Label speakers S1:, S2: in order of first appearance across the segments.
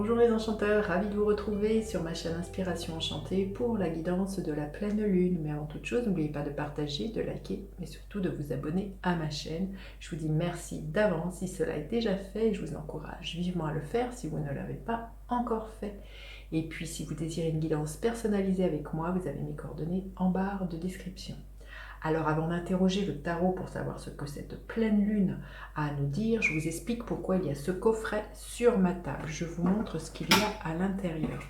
S1: Bonjour les enchanteurs, ravi de vous retrouver sur ma chaîne Inspiration Enchantée pour la guidance de la pleine lune. Mais avant toute chose, n'oubliez pas de partager, de liker, mais surtout de vous abonner à ma chaîne. Je vous dis merci d'avance si cela est déjà fait et je vous encourage vivement à le faire si vous ne l'avez pas encore fait. Et puis si vous désirez une guidance personnalisée avec moi, vous avez mes coordonnées en barre de description. Alors avant d'interroger le tarot pour savoir ce que cette pleine lune a à nous dire, je vous explique pourquoi il y a ce coffret sur ma table. Je vous montre ce qu'il y a à l'intérieur.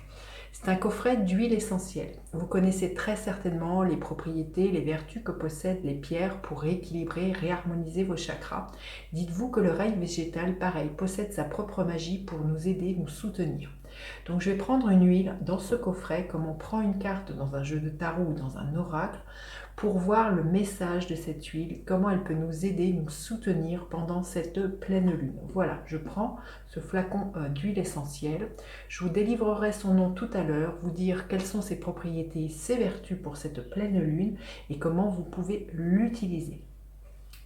S1: C'est un coffret d'huile essentielle. Vous connaissez très certainement les propriétés, les vertus que possèdent les pierres pour rééquilibrer, réharmoniser vos chakras. Dites-vous que le règne végétal, pareil, possède sa propre magie pour nous aider, nous soutenir. Donc je vais prendre une huile dans ce coffret comme on prend une carte dans un jeu de tarot ou dans un oracle pour voir le message de cette huile, comment elle peut nous aider, nous soutenir pendant cette pleine lune. Voilà, je prends ce flacon d'huile essentielle. Je vous délivrerai son nom tout à l'heure, vous dire quelles sont ses propriétés, ses vertus pour cette pleine lune et comment vous pouvez l'utiliser.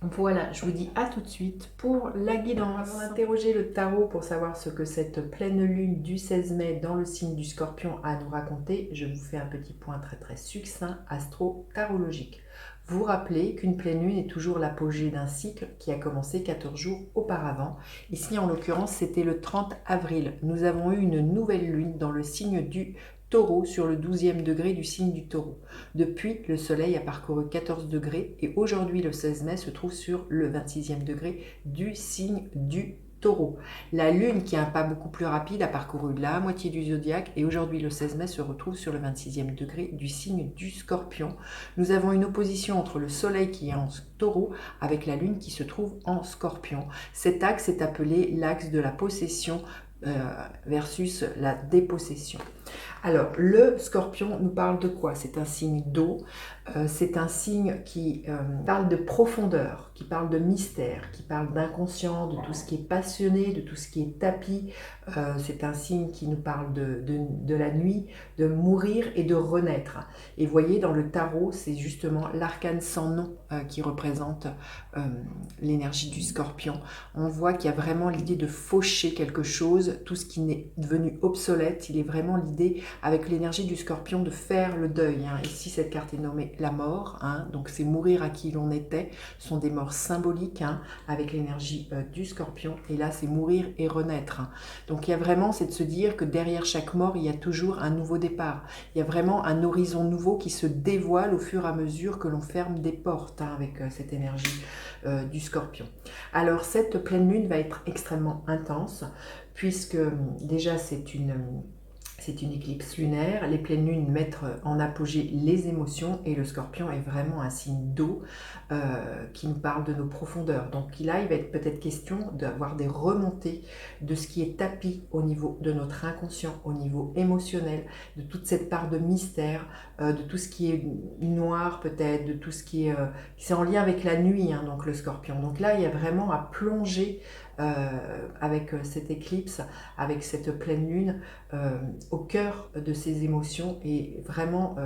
S1: Voilà, je vous dis à tout de suite pour la guidance. Avant d'interroger le tarot pour savoir ce que cette pleine lune du 16 mai dans le signe du Scorpion a à nous raconter, je vous fais un petit point très succinct astro-tarologique. Vous rappelez qu'une pleine lune est toujours l'apogée d'un cycle qui a commencé 14 jours auparavant. Ici, en l'occurrence, c'était le 30 avril. Nous avons eu une nouvelle lune dans le signe du Taureau sur le 12e degré du signe du Taureau. Depuis, le soleil a parcouru 14 degrés et aujourd'hui, le 16 mai, se trouve sur le 26e degré du signe du Taureau. La lune, qui a un pas beaucoup plus rapide, a parcouru la moitié du zodiaque et aujourd'hui, le 16 mai, se retrouve sur le 26e degré du signe du Scorpion. Nous avons une opposition entre le soleil qui est en Taureau avec la lune qui se trouve en Scorpion. Cet axe est appelé l'axe de la possession versus la dépossession. Alors, le Scorpion nous parle de quoi? C'est un signe d'eau, c'est un signe qui parle de profondeur, qui parle de mystère, qui parle d'inconscient, de tout ce qui est passionné, de tout ce qui est tapis. C'est un signe qui nous parle de la nuit, de mourir et de renaître. Et vous voyez, dans le tarot, c'est justement l'arcane sans nom qui représente l'énergie du Scorpion. On voit qu'il y a vraiment l'idée de faucher quelque chose, tout ce qui est devenu obsolète, il est vraiment l'idée avec l'énergie du Scorpion de faire le deuil. Ici, cette carte est nommée la mort, donc c'est mourir à qui l'on était, ce sont des morts symboliques avec l'énergie du Scorpion, et là c'est mourir et renaître. Donc il y a vraiment, c'est de se dire que derrière chaque mort, il y a toujours un nouveau départ. Il y a vraiment un horizon nouveau qui se dévoile au fur et à mesure que l'on ferme des portes avec cette énergie du Scorpion. Alors cette pleine lune va être extrêmement intense, puisque déjà c'est une éclipse lunaire, les pleines lunes mettent en apogée les émotions et le Scorpion est vraiment un signe d'eau qui nous parle de nos profondeurs. Donc là, il va être peut-être question d'avoir des remontées de ce qui est tapis au niveau de notre inconscient, au niveau émotionnel, de toute cette part de mystère, de tout ce qui est noir peut-être, de tout ce qui est en lien avec la nuit, donc le Scorpion. Donc là, il y a vraiment à plonger avec cette éclipse, avec cette pleine lune, au cœur de ces émotions et vraiment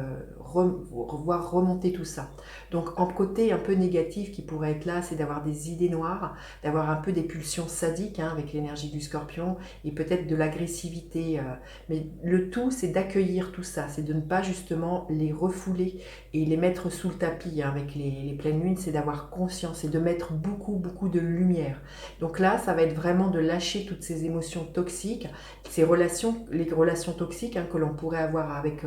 S1: voir remonter tout ça. Donc en côté un peu négatif qui pourrait être là, c'est d'avoir des idées noires, d'avoir un peu des pulsions sadiques avec l'énergie du Scorpion et peut-être de l'agressivité. Mais le tout, c'est d'accueillir tout ça, c'est de ne pas justement les refouler et les mettre sous le tapis avec les pleines lunes, c'est d'avoir conscience et de mettre beaucoup de lumière. Donc là, ça va être vraiment de lâcher toutes ces émotions toxiques, les relations toxiques que l'on pourrait avoir avec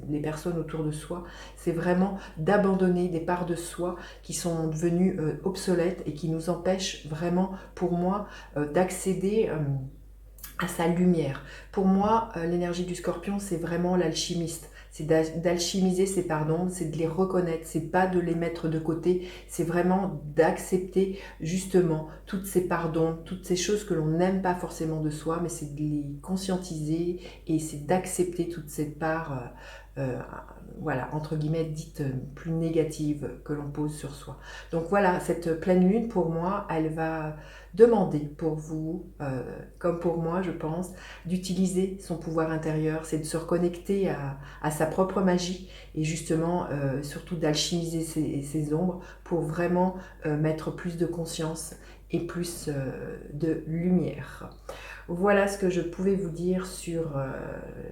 S1: les personnes autour de soi. C'est vraiment d'abandonner des parts de soi qui sont devenues obsolètes et qui nous empêchent vraiment, pour moi, d'accéder à sa lumière. Pour moi, l'énergie du Scorpion, c'est vraiment l'alchimiste. C'est d'alchimiser ces parts d'ombre, c'est de les reconnaître, c'est pas de les mettre de côté, c'est vraiment d'accepter justement toutes ces parts d'ombre, toutes ces choses que l'on n'aime pas forcément de soi, mais c'est de les conscientiser et c'est d'accepter toutes ces parts, voilà, entre guillemets, dites plus négatives que l'on pose sur soi. Donc voilà, cette pleine lune, pour moi, elle va demander pour vous, comme pour moi, je pense, d'utiliser son pouvoir intérieur, c'est de se reconnecter à sa propre magie et justement, surtout d'alchimiser ses ombres pour vraiment mettre plus de conscience et plus de lumière. Voilà ce que je pouvais vous dire sur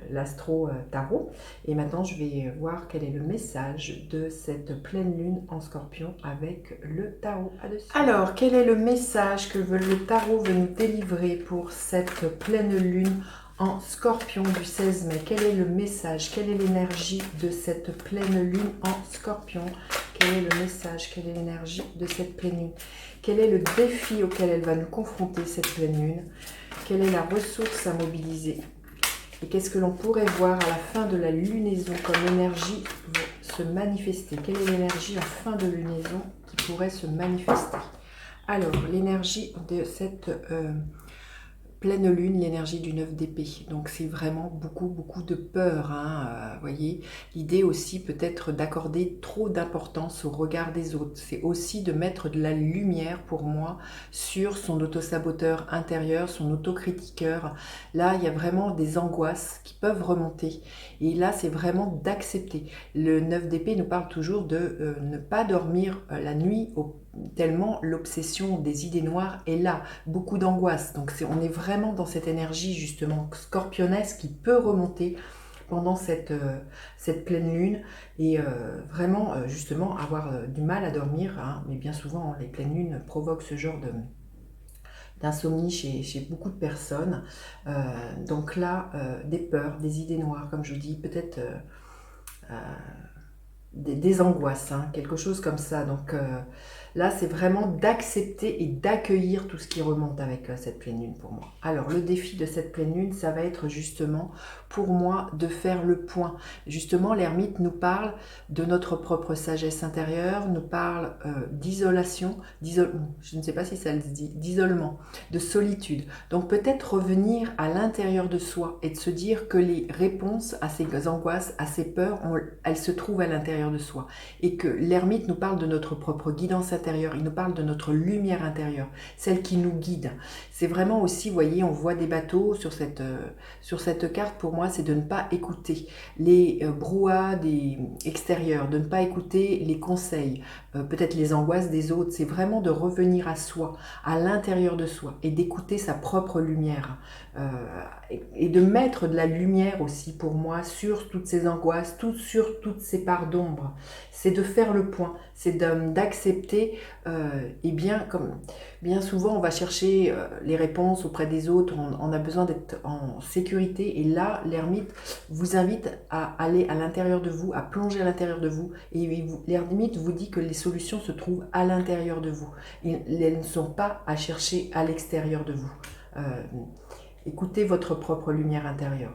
S1: l'astro tarot. Et maintenant, je vais voir quel est le message de cette pleine lune en scorpion avec le tarot. Alors, quel est le message que le tarot veut nous délivrer pour cette pleine lune en scorpion du 16 mai? Quel est le message? Quelle est l'énergie de cette pleine lune en scorpion? Quel est le message? Quelle est l'énergie de cette pleine lune? Quel est le défi auquel elle va nous confronter, cette pleine lune? Quelle est la ressource à mobiliser? Et qu'est-ce que l'on pourrait voir à la fin de la lunaison comme énergie se manifester? Quelle est l'énergie en fin de lunaison qui pourrait se manifester? Alors, l'énergie de cette pleine lune, l'énergie du 9 d'épée. Donc c'est vraiment beaucoup de peur. Voyez, l'idée aussi peut-être d'accorder trop d'importance au regard des autres. C'est aussi de mettre de la lumière pour moi sur son autosaboteur intérieur, son autocritiqueur. Là, il y a vraiment des angoisses qui peuvent remonter. Et là, c'est vraiment d'accepter. Le 9 d'épée nous parle toujours de ne pas dormir la nuit tellement l'obsession des idées noires est là, beaucoup d'angoisse. Donc on est vraiment dans cette énergie justement scorpionnesque qui peut remonter pendant cette pleine lune et vraiment justement avoir du mal à dormir. Mais bien souvent, les pleines lunes provoquent ce genre d'insomnie chez beaucoup de personnes. Donc là, des peurs, des idées noires, comme je vous dis, peut-être des angoisses, quelque chose comme ça. Donc là, c'est vraiment d'accepter et d'accueillir tout ce qui remonte avec cette pleine lune pour moi. Alors, le défi de cette pleine lune, ça va être justement pour moi de faire le point. Justement, l'ermite nous parle de notre propre sagesse intérieure, nous parle d'isolation, je ne sais pas si ça se dit, d'isolement, de solitude. Donc peut-être revenir à l'intérieur de soi et de se dire que les réponses à ces angoisses, à ces peurs, elles se trouvent à l'intérieur de soi. Et que l'ermite nous parle de notre propre guidance intérieure, il nous parle de notre lumière intérieure, celle qui nous guide. C'est vraiment aussi, vous voyez, on voit des bateaux sur cette carte. Pour moi, c'est de ne pas écouter les brouhahas extérieurs, de ne pas écouter les conseils, peut-être les angoisses des autres. C'est vraiment de revenir à soi, à l'intérieur de soi, et d'écouter sa propre lumière. Et de mettre de la lumière aussi pour moi sur toutes ces angoisses, sur toutes ces parts d'ombre. C'est de faire le point, c'est d'accepter, et comme bien souvent on va chercher les réponses auprès des autres, on a besoin d'être en sécurité, et là l'ermite vous invite à aller à l'intérieur de vous, à plonger à l'intérieur de vous, et l'ermite vous dit que les solutions se trouvent à l'intérieur de vous, elles ne sont pas à chercher à l'extérieur de vous. Écoutez votre propre lumière intérieure.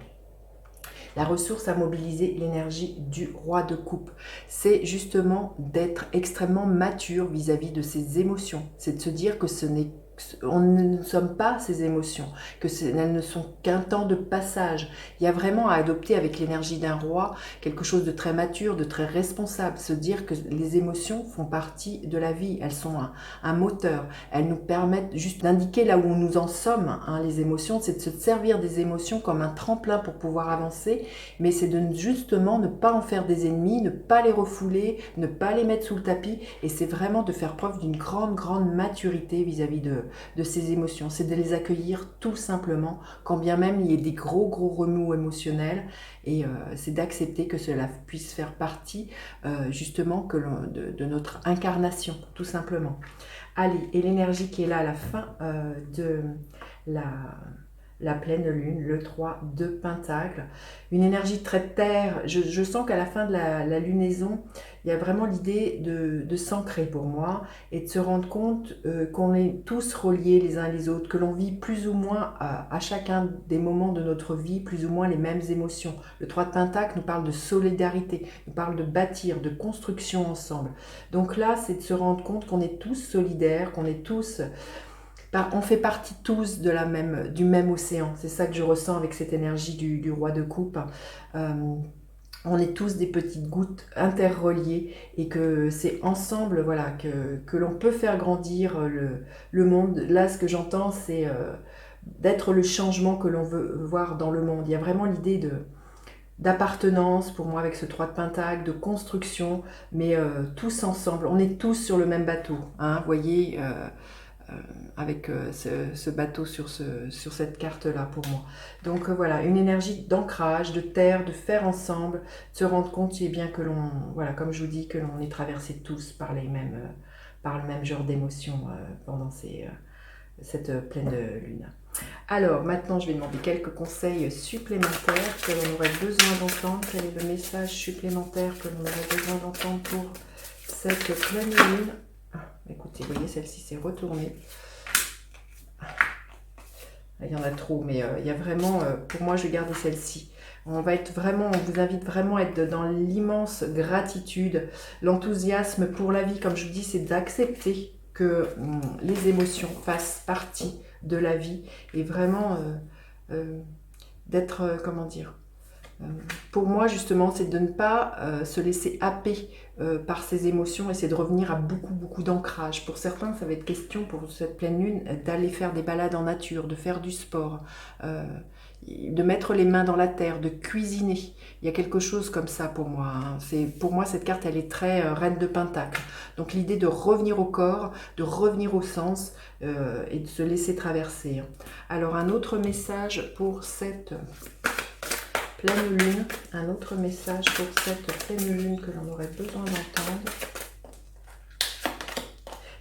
S1: La ressource à mobiliser, l'énergie du roi de coupe. C'est justement d'être extrêmement mature vis-à-vis de ses émotions. C'est de se dire que on ne sommes pas ces émotions, elles ne sont qu'un temps de passage. Il y a vraiment à adopter avec l'énergie d'un roi quelque chose de très mature, de très responsable, se dire que les émotions font partie de la vie, elles sont un moteur, elles nous permettent juste d'indiquer là où nous en sommes. Les émotions, c'est de se servir des émotions comme un tremplin pour pouvoir avancer, mais c'est de justement ne pas en faire des ennemis, ne pas les refouler, ne pas les mettre sous le tapis, et c'est vraiment de faire preuve d'une grande maturité vis-à-vis de ces émotions. C'est de les accueillir tout simplement, quand bien même il y ait des gros remous émotionnels, et c'est d'accepter que cela puisse faire partie justement de notre incarnation, tout simplement. Allez, et l'énergie qui est là à la fin de la pleine lune, le 3 de Pentacle, une énergie très terre. Je sens qu'à la fin de la lunaison, il y a vraiment l'idée de s'ancrer pour moi et de se rendre compte qu'on est tous reliés les uns les autres, que l'on vit plus ou moins à chacun des moments de notre vie, plus ou moins les mêmes émotions. Le 3 de Pentacle nous parle de solidarité, nous parle de bâtir, de construction ensemble. Donc là, c'est de se rendre compte qu'on est tous solidaires, qu'on est tous... on fait partie tous du même océan. C'est ça que je ressens avec cette énergie du roi de coupe. On est tous des petites gouttes interreliées, et que c'est ensemble, voilà, que l'on peut faire grandir le monde. Là, ce que j'entends, c'est d'être le changement que l'on veut voir dans le monde. Il y a vraiment l'idée d'appartenance pour moi avec ce 3 de Pentacle, de construction, mais tous ensemble. On est tous sur le même bateau, vous voyez. avec ce bateau sur cette carte-là pour moi. Donc voilà, une énergie d'ancrage, de terre, de faire ensemble, de se rendre compte eh bien, que l'on, voilà, comme je vous dis, que l'on est traversés tous par le même genre d'émotions pendant cette pleine lune. Alors maintenant, je vais demander quelques conseils supplémentaires que l'on aurait besoin d'entendre. Quel est le message supplémentaire que l'on aurait besoin d'entendre pour cette pleine lune? Écoutez, vous voyez, celle-ci s'est retournée. Il y en a trop, mais il y a vraiment, pour moi, je vais garder celle-ci. On vous invite vraiment à être dans l'immense gratitude, l'enthousiasme pour la vie. Comme je vous dis, c'est d'accepter que les émotions fassent partie de la vie et vraiment d'être, comment dire, pour moi, justement, c'est de ne pas se laisser happer par ces émotions et c'est de revenir à beaucoup d'ancrage. Pour certains, ça va être question pour cette pleine lune d'aller faire des balades en nature, de faire du sport, de mettre les mains dans la terre, de cuisiner. Il y a quelque chose comme ça pour moi. Hein. Pour moi, cette carte, elle est très reine de pentacle. Donc l'idée de revenir au corps, de revenir au sens et de se laisser traverser. Alors un autre message pour cette pleine lune, un autre message pour cette pleine lune que l'on aurait besoin d'entendre.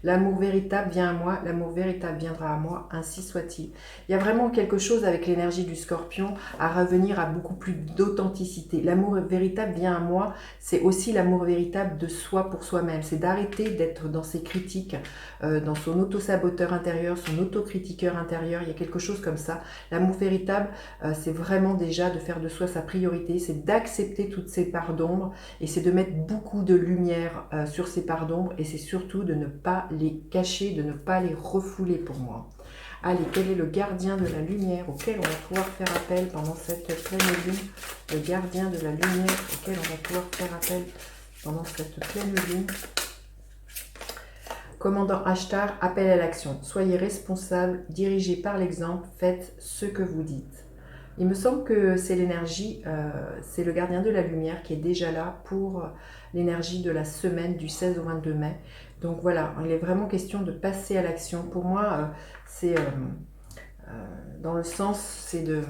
S1: L'amour véritable vient à moi, l'amour véritable viendra à moi, ainsi soit-il. Il y a vraiment quelque chose avec l'énergie du Scorpion à revenir à beaucoup plus d'authenticité. L'amour véritable vient à moi, c'est aussi l'amour véritable de soi pour soi-même. C'est d'arrêter d'être dans ses critiques, dans son auto-saboteur intérieur, son autocritiqueur intérieur. Il y a quelque chose comme ça. L'amour véritable, c'est vraiment déjà de faire de soi sa priorité, c'est d'accepter toutes ces parts d'ombre et c'est de mettre beaucoup de lumière sur ces parts d'ombre et c'est surtout de ne pas les cacher, de ne pas les refouler pour moi. Allez, quel est le gardien de la lumière auquel on va pouvoir faire appel pendant cette pleine lune? Le gardien de la lumière auquel on va pouvoir faire appel pendant cette pleine lune. Commandant Ashtar, appel à l'action. Soyez responsable, dirigez par l'exemple, faites ce que vous dites. Il me semble que c'est l'énergie, c'est le gardien de la lumière qui est déjà là pour l'énergie de la semaine du 16 au 22 mai. Donc voilà, il est vraiment question de passer à l'action. Pour moi, c'est dans le sens, c'est de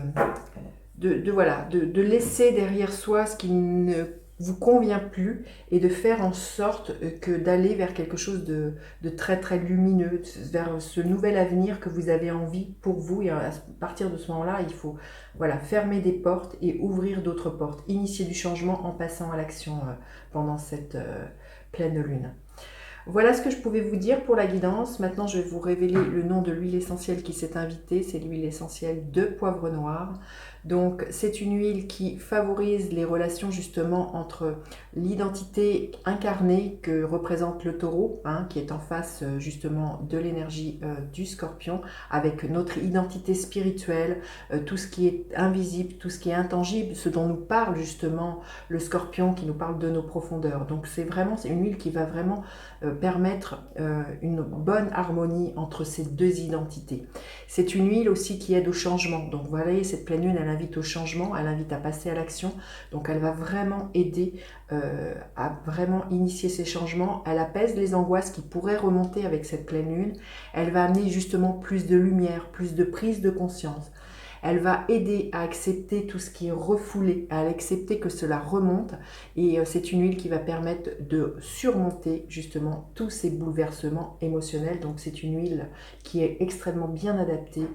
S1: laisser derrière soi ce qui ne vous convient plus et de faire en sorte que d'aller vers quelque chose de très très lumineux, vers ce nouvel avenir que vous avez envie pour vous. Et à partir de ce moment-là, il faut fermer des portes et ouvrir d'autres portes, initier du changement en passant à l'action pendant cette pleine lune. Voilà ce que je pouvais vous dire pour la guidance. Maintenant, je vais vous révéler le nom de l'huile essentielle qui s'est invitée. C'est l'huile essentielle de poivre noir. Donc, c'est une huile qui favorise les relations justement entre l'identité incarnée que représente le taureau, qui est en face justement de l'énergie du scorpion, avec notre identité spirituelle, tout ce qui est invisible, tout ce qui est intangible, ce dont nous parle justement le scorpion, qui nous parle de nos profondeurs. Donc, c'est une huile qui va vraiment permettre une bonne harmonie entre ces deux identités. C'est une huile aussi qui aide au changement. Donc, vous voyez, cette pleine lune, elle invite au changement, elle invite à passer à l'action. Donc, elle va vraiment aider à vraiment initier ces changements. Elle apaise les angoisses qui pourraient remonter avec cette pleine lune. Elle va amener justement plus de lumière, plus de prise de conscience. Elle va aider à accepter tout ce qui est refoulé, à accepter que cela remonte. Et c'est une huile qui va permettre de surmonter justement tous ces bouleversements émotionnels. Donc c'est une huile qui est extrêmement bien adaptée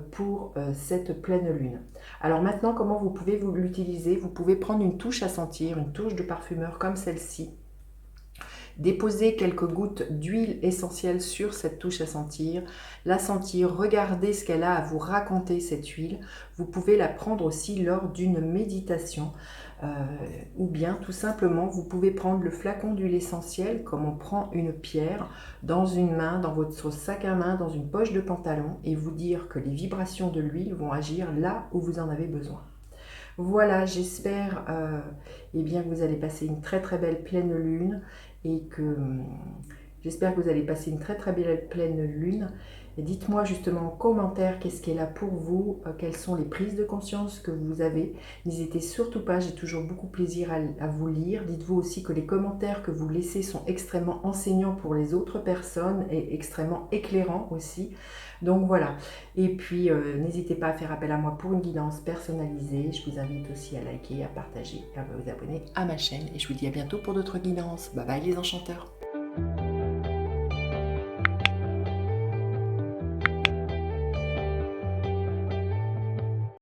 S1: pour cette pleine lune. Alors maintenant, comment vous pouvez l'utiliser? Vous pouvez prendre une touche à sentir, une touche de parfumeur comme celle-ci. Déposez quelques gouttes d'huile essentielle sur cette touche à sentir, la sentir, regardez ce qu'elle a à vous raconter cette huile. Vous pouvez la prendre aussi lors d'une méditation ou bien tout simplement vous pouvez prendre le flacon d'huile essentielle comme on prend une pierre dans une main, dans votre sac à main, dans une poche de pantalon et vous dire que les vibrations de l'huile vont agir là où vous en avez besoin. Voilà, j'espère que vous allez passer une très très belle pleine lune et que J'espère que vous allez passer une très très belle pleine lune. Et dites-moi justement en commentaire qu'est-ce qui est là pour vous, quelles sont les prises de conscience que vous avez. N'hésitez surtout pas, j'ai toujours beaucoup plaisir à vous lire. Dites-vous aussi que les commentaires que vous laissez sont extrêmement enseignants pour les autres personnes et extrêmement éclairants aussi. Donc voilà. Et puis n'hésitez pas à faire appel à moi pour une guidance personnalisée. Je vous invite aussi à liker, à partager et à vous abonner à ma chaîne. Et je vous dis à bientôt pour d'autres guidances. Bye bye les enchanteurs.